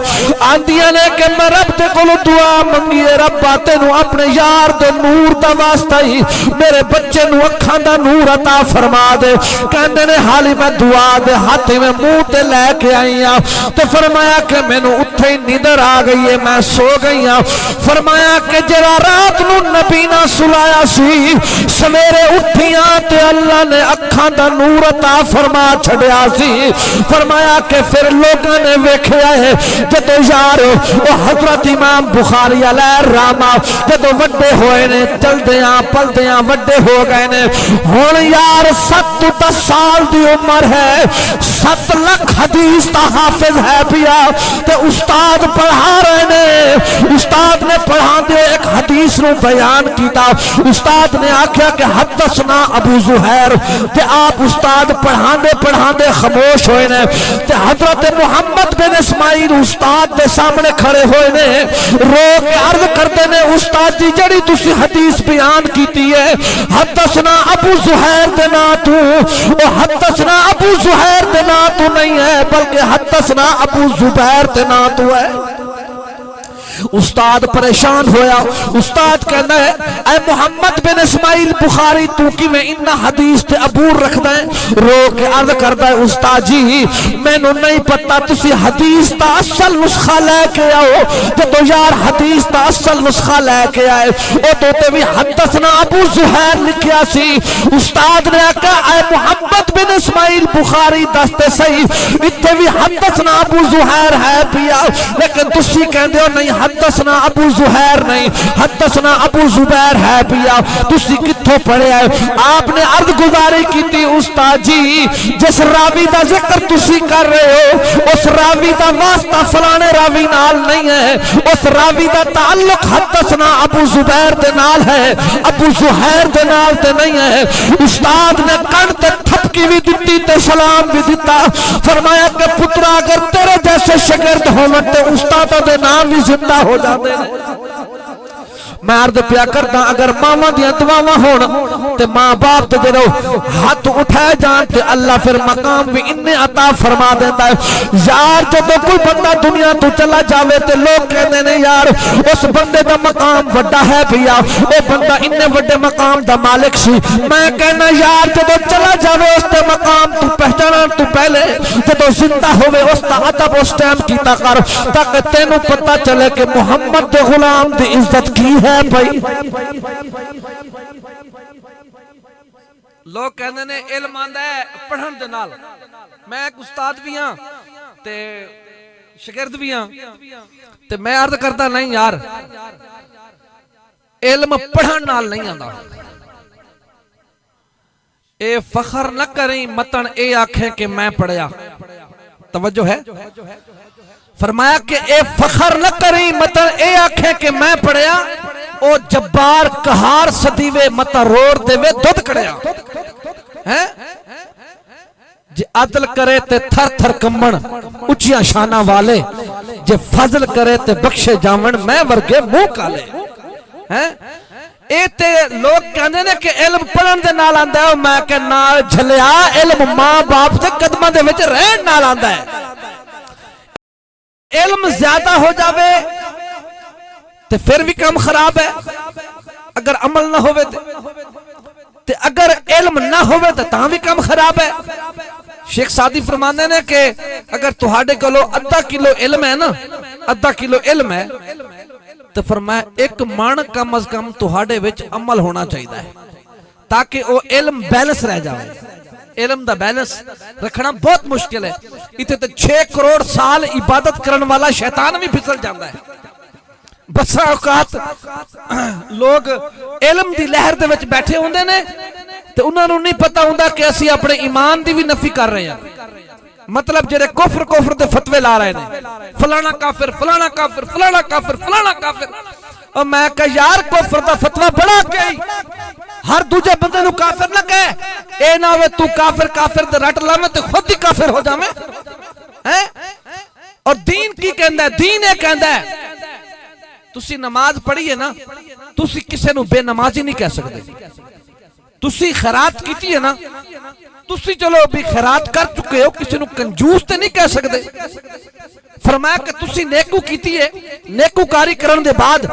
A: آندیاں نے کہ میں رب دے کولو دعا منگی ہے، ربا تینوں اپنے یار دے نور دا واسطہ ہی میرے بچے نو اکھاں دا نور عطا فرما دے۔ کہندے نے حالی میں دعا دے ہاتھ میں منہ تے لے کے آئی ہاں تے فرمایا کہ مینوں اٹھے ہی نیندر آ گئی ہے، میں سو گئی ہاں۔ فرمایا کہ جڑا رات نو نبی نہ سلایا سی، سویرے اٹھیاں تے اللہ نے اکھاں دا نور عطا فرما چھڑیا سی۔ فرمایا کہ پھر لوگاں نے ویکھیا ہے جدو یار او حضرت امام بخاری علیہ رحمہ جدو وڈے ہوئے نے، چلدیاں پلدیاں وڈے ہو گئے نے، ہن یار 7-10 سال دی عمر ہے، 7 لاکھ حدیث دا حافظ ہے پیا تے استاد پڑھا رہے نے۔ استاد نے پڑھا دے ایک حدیث نو بیان کیتا، استاد نے آکھیا کہ حدثنا ابو زہیر، تے آپ استاد پڑھا دے خاموش ہوئے نے، تے حضرت محمد بن اسماعیل استاد دے سامنے کھڑے ہوئے نے، رو کے عرض کرتے نے استاد جی جڑی تسی حدیث بیان کیتی ہے حدثنا ابو زہیر دے نا تو، او حدثنا ابو زہیر دے نا تو نہیں ہے بلکہ حدثنا ابو زبیر دے نا تو ہے۔ استاد پریشان ہویا، استاد کہنا ہے اے محمد بن اسماعیل بخاری تو کی میں انہا حدیث تے عبور رکھدا ہے؟ رو کے عرض کردا ہے استاد جی مینوں نہیں پتا تسی حدیث دا اصل نسخہ لے کے آؤ، جدو یار حدیث دا اصل نسخہ لے کے آئے او تو تے بھی حدثنا ابو زہیر لکھیا سی۔ استاد نے کہا اے محمد بن اسماعیل بخاری دستے صحیح اتنے بھی حدثنا ابو زہیر ہے پیا، لیکن تسی کہندے ہو نہیں حدثنا ابو زہیر نہیں، حدثنا ابو زبیر ہے پیا، تسی کتھوں پڑھے ہے؟ آپ نے عرض گزاری کی تھی استاد جی جس راوی دا ذکر تسی کر رہے ہو اس راوی دا واسطہ فلانے راوی نال نہیں ہے، اس راوی دا تعلق حدثنا ابو زبیر دے نال ہے، ابو زہیر دے نال تے نہیں ہے۔ استاد نے کن تے تھپکی بھی دیتی تے سلام بھی دیتا، فرمایا کہ پترا اگر تیرے جیسے شاگرد ہون تے استادوں دے نام بھی زندہ ہو جاتے ہیں۔ میں عرض پیا کردا اگر ماواں دیاں دعاواں ہون تے ماں باپ تے جدوں ہاتھ اٹھائے جان تے اللہ پھر مقام بھی انہیں عطا فرما دیندا ہے یار جدوں کوئی بندہ دنیا تو چلا جاوے تے لوگ کہندے نے یار اس بندے دا مقام وڈا ہے بھیا او بندہ اننے وڈے مقام دا مالک سی میں کہنا یار جدوں چلا جاوے اس تے مقام تو پہچانن تو پہلے جدوں زندہ ہوئے اس دا ادب اس ٹائم کیتا کر تاکہ تینوں پتہ چلے کہ محمد دے غلام دی عزت کی ہے بھائی لوگ کہندے نے علم آندا ہے پڑھن دے نال میں ایک استاد بھی ہاں تے شاگرد بھی ہاں تے میں عرض کردا نہیں یار علم پڑھن نال نہیں آندا اے فخر نہ کریں متن اے آنکھیں کہ میں پڑھیا توجہ ہے فرمایا کہ اے فخر نہ کریں متن اے آنکھیں کہ میں پڑھیا او جبار کہار صدیوے متا روڑ دے وے دودھ کڑیا جے عدل کرے تے تھر تھر کمبن اچھیاں شانہ والے جے فضل کرے تے بخشے جامن میں ورگے منہ کالے اے تے لوگ کہنے نے کہ علم پڑھن دے نال آندا ہے میں کہ نال جھلیا علم ماں باپ دے قدماں دے وچ رہن نال آندا ہے علم زیادہ ہو جاوے تے پھر بھی کام خراب ہے اگر عمل نہ ہوئے تے اگر علم نہ ہوئے تے تاں بھی کام خراب ہے شیخ سعدی فرمانے نے کہ اگر تہاڈے کولو ادھا کلو علم ہے نا ادھا کلو علم ہے تو فرمایا ایک مان کم از کم تہاڈے وچ عمل ہونا چاہیے ہے تاکہ وہ علم بیلنس رہ جائے علم دا بیلنس رکھنا بہت مشکل ہے اتنے تو 6 کروڑ سال عبادت کرن والا شیطان بھی پھسل جاتا ہے بسا اوقات لوگ علم دی لہر دے وچ بیٹھے ہوندے نے تے انہاں نوں نہیں پتہ ہوندا کہ اسی اپنے ایمان دی بھی نفی کر رہے ہیں مطلب جڑے کفر دے فتوے لا رہے ہیں فلانا کافر فلانا کافر فلانا کافر فلانا کافر اور میں کہ یار کفر دا فتوہ بڑا کئی ہر دوجے بندے نو کافر نہ کہے اے نہ ہوئے تو کافر دے رٹ لاویں تے خود ہی کافر ہو جاویں اور دین کی کہندا ہے دین اے کہندا ہے تسی نماز پڑھی ہے نا تسی کسے نو بے نمازی نہیں کہہ سکتے تسی خیرات کیتی ہے نا تسی چلو بھی خیرات کر چکے ہو کسی نو کنجوس تے نہیں کہہ سکتے فرمایا کہ تسی نیکو کیتی ہے نیکو کاری کرن دے بعد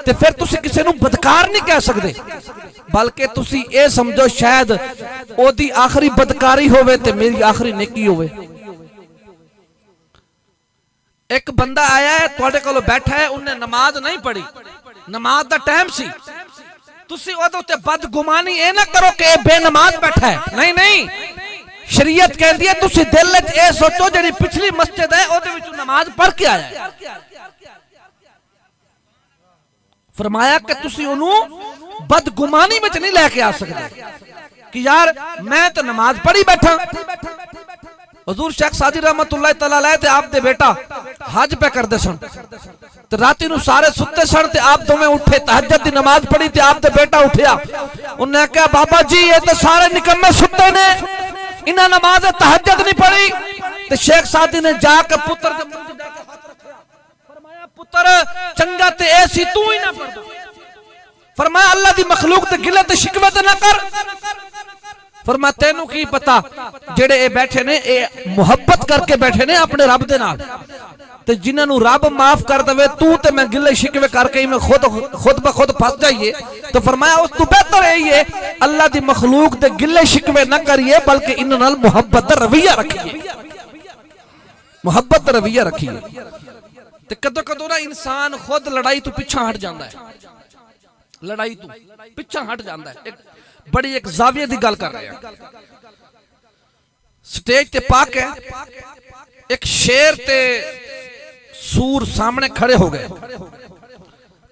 A: تے پھر تسی کسی نو بدکار نہیں کہہ سکتے بلکہ تسی اے سمجھو شاید او دی آخری بدکاری ہوئے تے میری آخری نیکی ہوئے ایک بندہ آیا ہے توڑے کولو بیٹھا ہے انہیں نماز نہیں پڑھی نماز دا ٹائم سی تسی او تے بدگمانی اے نہ کرو کہ اے بے نماز بیٹھا ہے نہیں شریعت کہندی ہے تسی دل وچ اے سوچو جڑی پچھلی مسجد ہے او دے وچ نماز پڑھ کے آیا ہے فرمایا کہ تسی اونوں بدگمانی وچ نہیں لے کے آ سکتے کہ یار میں تو نماز پڑھی بیٹھا حضور شیخ سعدی رحمت اللہ تعالیٰ علیہ تے آپ دے بیٹا حج پہ کر دے سن تے راتی نو سارے ستے سن تے آپ دو میں اٹھے تہجد دی نماز پڑھی تے آپ دے بیٹا اٹھیا انہوں نے کہا بابا جی یہ تے سارے نکمے ستے نے انہاں نماز تہجد نہیں پڑھی تے شیخ سعدی نے جا کے پتر دے منہ تے فرمایا پتر چنگا تے ایسی تو ہی نہ پڑھ فرمایا اللہ دی مخلوق تے گلے تے شکوے تے نہ کر فرمایا تینوں کی پتا جڑے اے بیٹھے نے اے محبت کر کے بیٹھے نے اپنے رب دے نال تے جنہاں نوں رب معاف کر دے تو تے میں گلے شکوے کر کے میں خود بخود پھنس جائیے تو فرمایا اس تو بہتر ہے یہ اللہ دی مخلوق تے گلے شکوے نہ کریے بلکہ انہاں نال محبت دا رویہ رکھیے محبت دا رویہ رکھیے تے کدو نا انسان خود لڑائی تو پیچھے ہٹ جاندا ہے لڑائی تو پیچھے ہٹ جاندا ہے بڑی ایک زاویہ دی گل کر رہے ہیں سٹیج تے پاک ہے ایک شیر تے سور سامنے کھڑے ہو گئے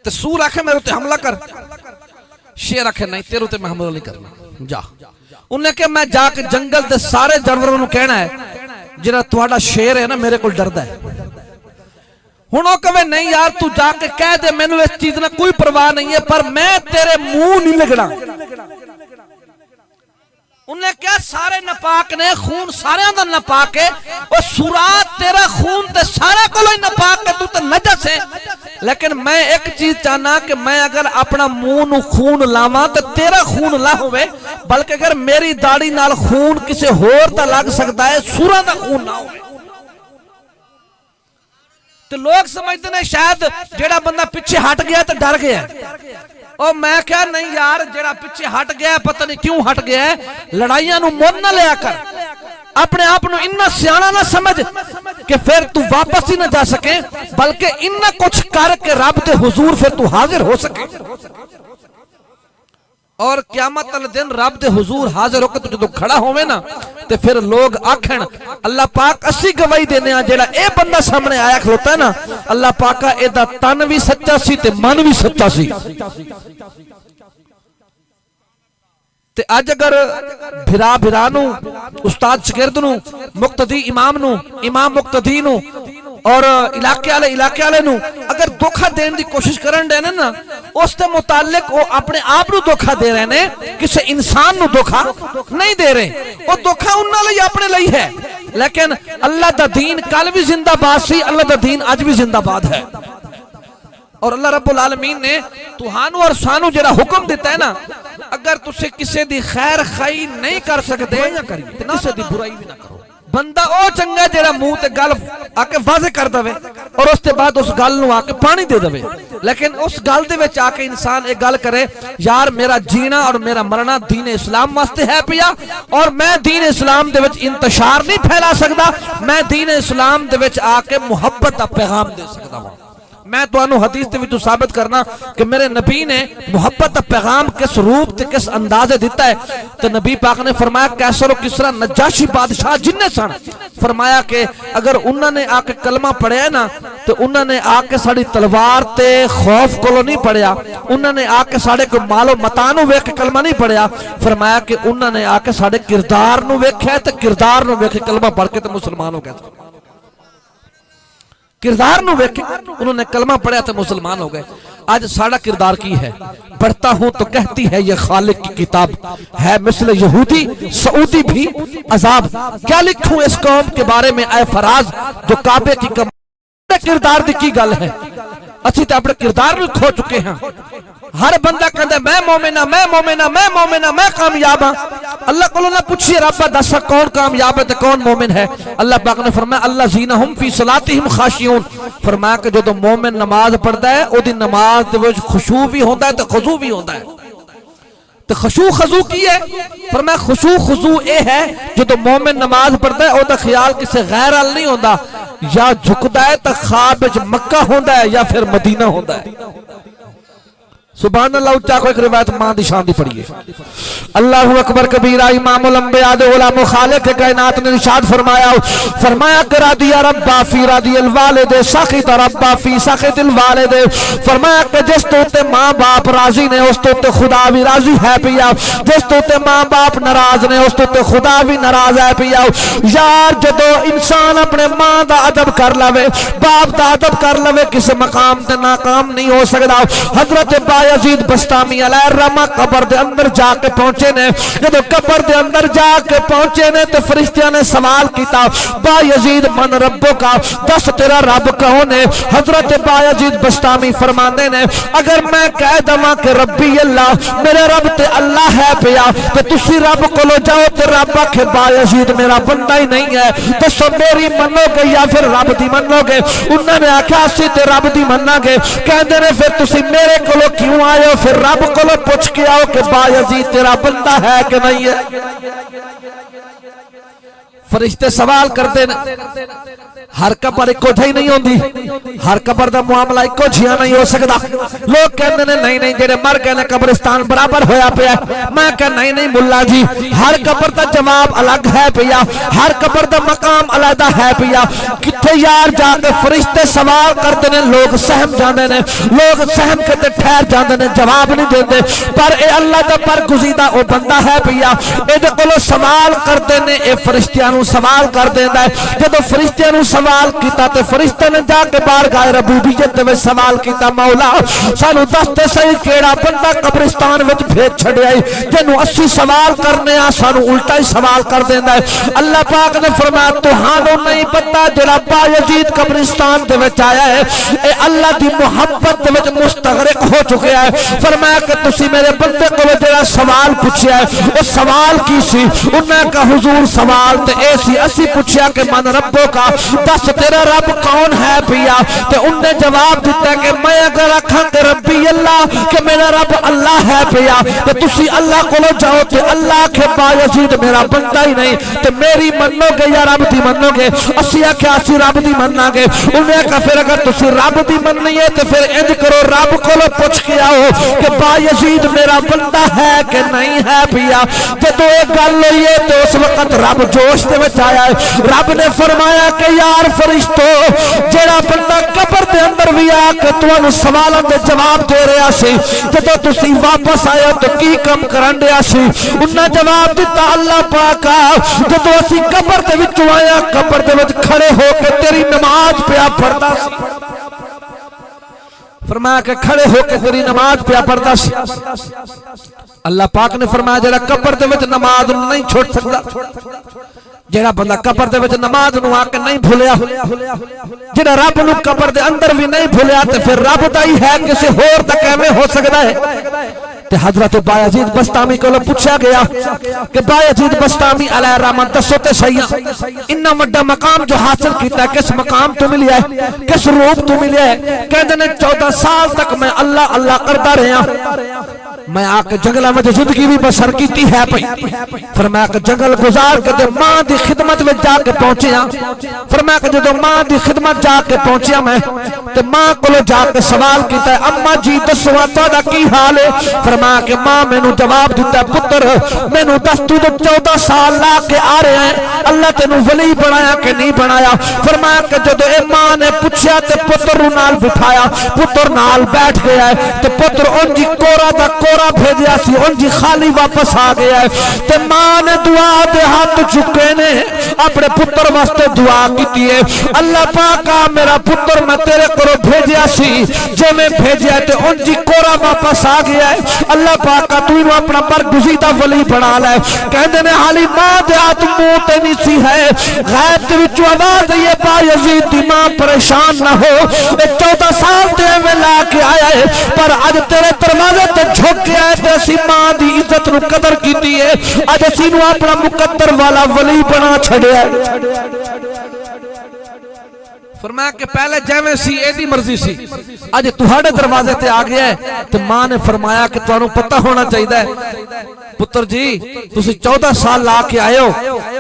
A: تے سور آکھے میرے تے حملہ کر شیر آکھے نہیں تیرے تے میں حملہ نہیں کرنا جا انہیں کہ میں جا کے جنگل دے سارے جانوروں نوں کہنا ہے جنہاں تہاڈا شیر ہے نا میرے کول ڈردا ہے ہن او کہے نہیں یار تو جا کے کہہ دے مینوں اس چیز نہ کوئی پرواہ نہیں ہے پر میں تیرے منہ نہیں لگنا انہیں کیا سارے نپاک نے خون سارے اندر نپاک ہے اور سورات تیرا خون تے سارا کو لئی نپاک ہے تو تے نجس ہے لیکن میں ایک چیز چاہنا کہ میں اگر اپنا منہ خون لاواں تے تیرا خون نہ ہوئے بلکہ اگر میری داڑھی نال خون کسے ہور تے لگ سکتا ہے سورا دا خون نہ ہوئے تو لوگ سمجھتے ہیں شاید جیڑا بندہ پیچھے ہٹ گیا تو ڈر گیا ہے اور میں کہا نہیں یار جیڑا پیچھے ہٹ گیا ہے پتہ نہیں کیوں ہٹ گیا ہے لڑائیاں نو من نہ لیا کر اپنے آپ نو انہا سیانہ نہ سمجھ کہ پھر تو واپس ہی نہ جا سکے بلکہ انہا کچھ کر کے رب دے حضور پھر تو حاضر ہو سکے اور قیامت والے دن رب دے حضور حاضر ہو کے تو جدو کھڑا ہوئے نا تے پھر لوگ آکھن اللہ پاک اسی گواہی دینے ہیں جیڑا اے بندہ سامنے آیا کھلوتا ہے نا اللہ پاکا اے دا تن بھی سچا سی تے من بھی سچا سی تے آج اگر بھرا بھرانو استاد شگرد نو مقتدی امام نو امام مقتدی نو اور علاقے والے نو اگر دھوکا دین دی کوشش کرن دے نا اس تے متعلق وہ اپنے آپ نو دھوکا دے رہے نے کسی انسان نو دھوکا نہیں دے رہے وہ دھوکا انہاں لئی اپنے لئی ہے لیکن اللہ دا دین کل بھی زندہ باد سی اللہ دا دین اج بھی زندہ باد ہے اور اللہ رب العالمین نے توہانو اور سانو جڑا حکم دیتا ہے نا اگر تسے کسے دی خیر خائی نہیں کر سکتے کسے دی برائی بھی نہ کرو بندہ او چنگا جیڑا منہ تے گل آکے واضح کر دوے اور اس تے بعد اس گل نو آکے پانی دے دوے لیکن اس گل دے وچ آکے انسان ایک گل کرے یار میرا جینا اور میرا مرنا دین اسلام واسطے ہے پیا اور میں دین اسلام دے وچ انتشار نہیں پھیلا سکدا میں دین اسلام دے وچ آکے محبت دا پیغام دے سکدا ہوں میں تو انہوں حدیث تے بھی ثابت کرنا کہ میرے نبی نے محبت پیغام کس روپ تے کس اندازے دیتا ہے تو نبی پاک نے فرمایا کیسر و کسرا نجاشی بادشاہ جننے سن فرمایا کہ اگر انہوں نے آکے کلمہ پڑھیا نا تو انہوں نے آکے ساڑی تلوار تے خوف کولو نہیں پڑھیا انہوں نے آکے ساڑے کو مالو متانو ویک کلمہ نہیں پڑھیا فرمایا کہ انہوں نے آکے ساڑے کردار نو ویکھیا تے کردار نو ویکھے کلمہ پڑھ کے تے مسلمان ہو گئے کردار نو ویکھے انہوں نے کلمہ پڑھیا تو مسلمان ہو گئے آج ساڑا کردار کی ہے پڑھتا ہوں تو کہتی ہے یہ خالق کی کتاب ہے مثل یہودی سعودی بھی عذاب کیا لکھوں اس قوم کے بارے میں اے فراز جو کعبے کی کردار دی کی گل ہے اچھی تو اپنے کردار میں کھو چکے ہیں ہر بندہ کہتا ہے میں مومنہ میں مومنہ میں مومنہ میں کامیاب ہاں اللہ کو نہ پوچھئے رب دسا کون کامیاب ہے تے کون مومن ہے اللہ پاک نے فرمایا اللہ زینہم فی صلاتہم خاشعون فرمایا کہ جو تو مومن نماز پڑھتا ہے او دی نماز دے وچ خشوع بھی ہوندا ہے تے خضوع بھی ہوندا ہے تو خشوع خضوع کی ہے فرمایا خشوع خضوع اے ہے جو تو مومن نماز پڑھتا ہے او دا خیال کسے غیر حال نہیں ہوندا یا جھکدا ہے تا خواب وچ مکہ ہوندا ہے یا پھر مدینہ ہوندا ہے سبحان اللہ اچھا کو ایک روایت مان دی شان دی پڑھیے اللہ اکبر کبیرہ امام الانبیاء دے غلام خالق کائنات نے ارشاد فرمایا کہ راضی ربا فی راضی الوالد سخط ربا فی سخط الوالد فرمایا کہ جس تو تے ماں باپ راضی نے اس تو تے خدا بھی راضی ہے پیا جس تو تے ماں باپ ناراض نے اس تو تے خدا بھی ناراض ہے پیا یار جدو انسان اپنے ماں دا ادب کر لوے باپ دا ادب کر لوے کسی مقام تے ناکام نہیں ہو سکتا حضرت یزید بستامی علیہ الرحمہ قبر دے اندر جا کے پہنچے نے جب قبر دے اندر جا کے پہنچے نے تو فرشتیاں نے سوال کیتا با یزید من ربو کا دس تیرا رب کون ہے حضرت با یزید بستامی فرمانے نے اگر میں کہہ دواں کہ ربی اللہ میرے رب تے اللہ ہے پیا تو تسی رب کو لو جاؤ تے رب کہ با یزید میرا بندہ ہی نہیں ہے تو سو میری منو گے یا پھر رب دی منو گے انہوں نے آکھا اسی تے رب دی مننا گے کہندے نے پھر تسی میرے کو لو کیوں آئے ہو پھر رب کو لو پوچھ کے آؤ کہ با یزید تیرا بندہ ہے کہ نہیں ہے فرشتے سوال کرتے ہر قبر ایک جہی نہیں ہوندی ہر قبر دا معاملہ ایک جہا نہیں ہو سکتا لوگ کہتے ہیں نہیں جڑے مر گئے نے قبرستان برابر ہویا پیا میں کہ نہیں ملا جی ہر قبر دا جواب الگ ہے پیا ہر قبر دا مقام علیحدہ ہے پیا کتھے یار جا کے فرشتے سوال کرتے ہیں لوگ سہم جاندے نے لوگ سہم کے ٹھہر جاندے نے جواب نہیں دیندے پر اے اللہ دا برگزیدہ او بندہ ہے پیا اے دے کولو سوال کرتے نے اے فرشتیاں نو سوال کر دیندا ہے جدوں فرشتیاں نو سوال کیتا تے فرشتے نے جا کے بارگاہ ربوبیت دے وچ سوال کیتا مولا سانو دس تے صحیح کیڑا بندہ قبرستان وچ بھیج چھڑیا جنوں اسی سوال کرنے آ سانو الٹا ہی سوال کر دیندا ہے اللہ پاک نے فرمایا تہانوں نہیں پتہ جڑا بایزید قبرستان دے وچ آیا ہے اے اللہ دی محبت دے وچ مستغرق ہو چکا ہے فرمایا کہ تسی میرے بندے کو جڑا سوال پوچھیا ہے او سوال کی سی انہاں کا حضور سوال تے ایسی اسی پوچھیا کہ من ربوں کا دس تیرا رب کون ہے پیا تے انہوں نے جواب دیتا کہ میں اگر رکھاں کہ ربی اللہ کہ میرا رب اللہ ہے پیا تے تسی اللہ کو جاؤ تے اللہ کے بایزید میرا بندہ ہی نہیں تے میری منو گے یا رب دی منو گے اسی آکھیا اسی رب دی مننا گے انہوں نے کہا پھر اگر تسی رب دی مننی ہے تے پھر انج کرو رب کو پوچھ کے آؤ کہ بایزید میرا بندہ ہے کہ نہیں ہے پیا جدو ایک گل ہوئی ہے تو اس وقت رب جوش دے وچ آیا ہے رب نے فرمایا کہ یار فرشتو جڑا بندہ قبر دے اندر بھی آ کے تانوں سوالاں دے جواب دے رہا سی جدو تسی واپس آئے تو کی کم کرن دیا سی انہاں جواب دیتا اللہ پاکا جدو اسی قبر دے وچ آیا قبر دے وچ کھڑے ہو کے تیری نماز پیا پڑھدا سی فرمایا کہ کھڑے ہو کے تیری نماز پیا پڑھدا سی اللہ پاک نے فرمایا جڑا قبر دے وچ نماز نہیں چھوڑ سکدا جڑا بندہ قبر دے وچ نماز نو آ کے نہیں بھولیا جڑا رب نو قبر دے اندر بھی نہیں بھولیا تے پھر رب دا ہی ہے کسے ہور دا کیویں ہو سکدا ہے تے حضرت بایزید بستامی کو پوچھا گیا کہ بایزید بستامی علیہ رحمت دسو تے صحیح اتنا وڈا مقام جو حاصل کیتا ہے کس مقام تو ملیا ہے کس روپ تو ملیا ہے کہندے نے 14 سال تک میں اللہ اللہ کردا رہیا میں آ کے جنگل میں زندگی بھی بسر کیتی ہے پئی فرمایا کہ جنگل گزار کے تے ماں دی خدمت میں جا کے پہنچیا فرمایا کہ جدوں ماں دی خدمت جا کے پہنچیا میں تے ماں کولو جا کے سوال کیتا ہے اما جی دسو تہاڈا کی حال ہے فرمایا کہ ماں مینوں جواب دیتا ہے پتر مینوں دس تو 14 سال لا کے آ رہے ہیں اللہ تینوں ولی بنایا کہ نہیں بنایا فرمایا کہ جدوں اے ماں نے پوچھا تے پتر نال بٹھایا پتر نال بیٹھ گیا ہے تے پتر اون جی کورا دا کورا بھیجیا سی اون جی خالی واپس آ گیا ہے تے ماں نے دعا دے ہاتھ چکے نے اپنے پتر واسطے دعا کیتی ہے اللہ پاکا میرا پتر میں تیرے کولوں بھیجیا سی جے میں بھیجیا تے اون جی کورا واپس آ گیا ہے اللہ پاکا تو انہوں اپنا برگزیدہ ولی بنا لے کہندے نے حالی ماں دے ہاتھ منہ تے نہیں سی ہے غیب دے وچوں آواز یہ بایزید دی ماں پریشان نہ ہو 14 سال تے میں لا کے آیا ہے پر اج تیرے دروازے تے جھک کے آئے تے اسی ماں دی عزت نو قدر کیتی ہے اج اسی نو اپنا مقدر والا ولی بنا چھڑیا ہے فرمایا کہ پہلے جیویں سی ایدی مرضی سی اج تہاڈے دروازے تے آ گیا ہے تے ماں نے فرمایا کہ تانوں پتہ ہونا چاہیے ہے پتر جی تسی 14 سال لا کے آئے ہو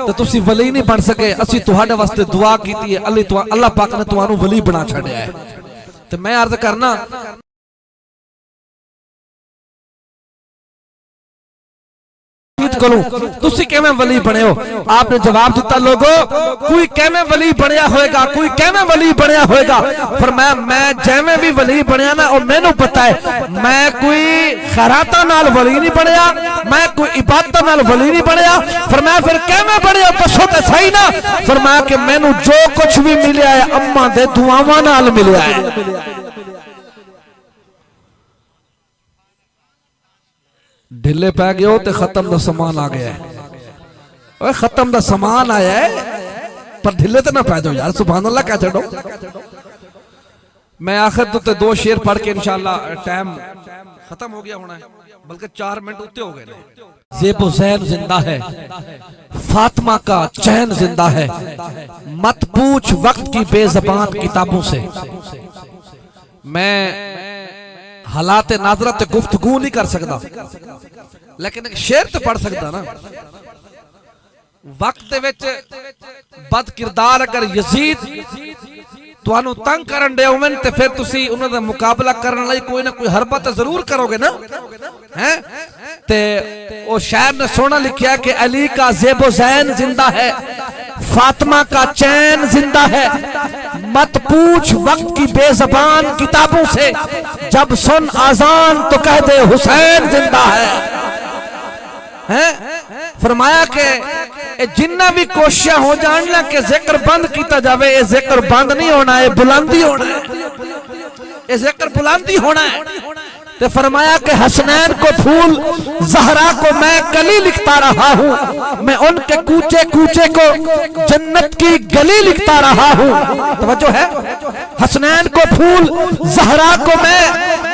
A: تے تسی ولی نہیں بن سکے اسی تہاڈے واسطے دعا کیتی ہے اللہ پاک نے تانوں ولی بنا چھڑیا ہے تے میں عرض کرنا تسی کیویں ولی بنے ہو آپ نے جواب دیتا لوگو کوئی کیویں ولی بنیا ہوئے گا کوئی کیویں ولی بنیا ہوئے گا فرمایا میں جیویں بھی ولی بنیا نا اور مینوں پتہ ہے میں کوئی خیراتاں نال ولی نہیں بنیا میں کوئی عبادتاں نال ولی نہیں بنیا فرمایا پھر کیویں بنیا دسو تے صحیح نا فرمایا کہ مینوں جو کچھ بھی ملیا ہے اماں دے دعاواں نال ملیا ہے ڈھلے پہ گئے ہو تے ختم دا سامان آ گیا ہے ختم دا سامان آیا ہے پر ڈھلے تے نہ پہ جاؤ یار سبحان اللہ کہہ چھڑو میں آخر تو تے 2 شعر پڑھ کے انشاءاللہ ٹائم ختم ہو گیا ہونا ہے بلکہ 4 منٹ ہوتے ہو گئے زیب و زین زندہ ہے فاطمہ کا چین زندہ ہے مت پوچھ وقت کی بے زبان کتابوں سے میں حالات ناظرت گفتگو نہیں کر سکتا لیکن ایک شعر تو پڑھ سکتا نا وقت وچ بد کردار اگر یزید تانوں تنگ کرن دے ہوون تے پھر تسی انہاں دا مقابلہ کرن لئی کوئی نہ کوئی حربت ضرور کرو گے نا ہیں تے او شاعر نے سونا لکھیا کہ علی کا زیب و زین زندہ ہے فاطمہ کا چین زندہ ہے مت پوچھ وقت کی بے زبان کتابوں سے جب سن آزان تو کہہ دے حسین زندہ ہے فرمایا کہ جنہ بھی کوششاں ہو جاننا کہ ذکر بند کیتا جاوے، یہ ذکر بند نہیں ہونا، یہ بلندی ہونا ہے، یہ ذکر بلندی ہونا ہے۔ تو فرمایا کہ حسنین کو پھول، زہرا کو میں کلی لکھتا رہا ہوں، میں ان کے کوچے کوچے کو جنت کی گلی لکھتا رہا ہوں۔ توجہ ہے، حسنین کو پھول، زہرا کو میں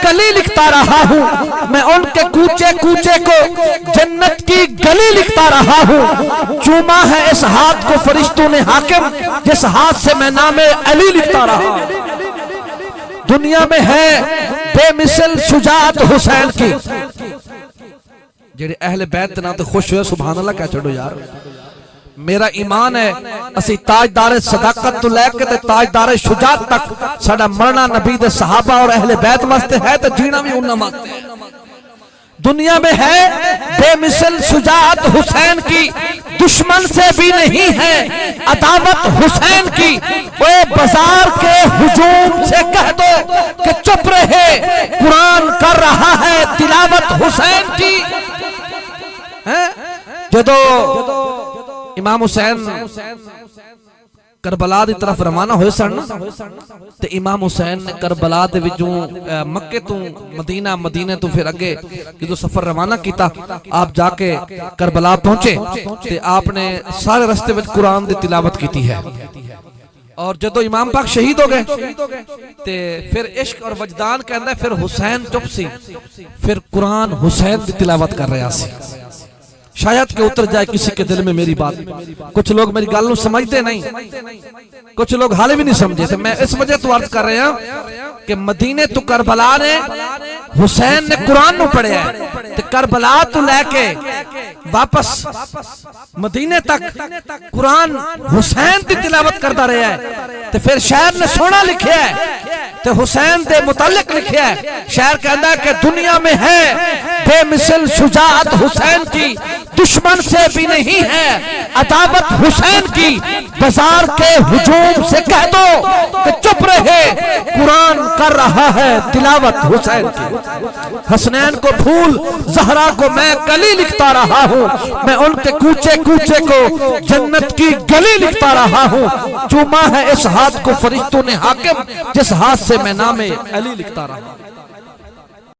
A: کلی لکھتا رہا ہوں، میں ان کے کوچے کوچے کو جنت کی گلی لکھتا رہا ہوں۔ چوما ہے اس ہاتھ کو فرشتوں نے حاکم، جس ہاتھ سے میں نام علی لکھتا رہا ہوں۔ دنیا میں ہے بے مثل شجاعت حسین کی، جڑے اہل بیت نہ تو خوش ہوئے سبحان اللہ کہہ چھڑو یار۔ میرا ایمان ہے اسی تاجدار صداقت تو لے کے تاجدار شجاعت تک ساڈا مرنا نبی دے صحابہ اور اہل بیت واسطے ہے تو جینا بھی انہاں واسطے ہے۔ دنیا میں ہے بے مثل شجاعت حسین کی، دشمن سے بھی نہیں ہے عداوت حسین کی۔ وہ بازار کے ہجوم سے کہہ دو کہ چپ رہے، قرآن کر رہا ہے تلاوت حسین کی۔ جدو امام حسین کربلا دی طرف روانہ ہوئے سن تے امام حسین نے کربلا دے وچوں مکے تو مدینہ، مدینے تو پھر اگے جدو سفر روانہ کیتا، آپ جا کے کربلا پہنچے تے آپ نے سارے رستے وچ قرآن دی تلاوت کیتی ہے۔ اور جدو امام پاک شہید ہو گئے تے پھر عشق اور وجدان کہندا ہے پھر حسین چپ سی، پھر قرآن حسین دی تلاوت کر رہا سی۔ شاید کہ اتر جائے کسی کے دل میں میری بات، کچھ لوگ میری گل سمجھتے نہیں، کچھ لوگ حالے بھی نہیں سمجھے تھے۔ میں اس وجہ تو عرض کر رہے ہیں کہ مدینے تو کربلا نے حسین نے قرآن نو پڑھے ہے، تو کربلا تو لے کے واپس مدینے تک قرآن حسین دی تلاوت کرتا رہا ہے۔ تو پھر شاعر نے سونا لکھیا ہے تو حسین دے متعلق لکھیا ہے، شاعر کہتا ہے کہ دنیا میں ہے بے مثل شجاعت حسین کی، دشمن سے بھی نہیں ہے عداوت حسین کی۔ بازار کے ہجوم سے کہہ دو کہ چپ رہے، قرآن کر رہا ہے تلاوت حسین کی۔ حسنین کو پھول، زہرا کو میں کلی لکھتا رہا ہوں، میں ان کے کوچے کوچے کو جنت کی گلی لکھتا رہا ہوں۔ چوما ہے اس ہاتھ کو فرشتوں نے حاکم، جس ہاتھ سے میں نام علی لکھتا رہا ہوں۔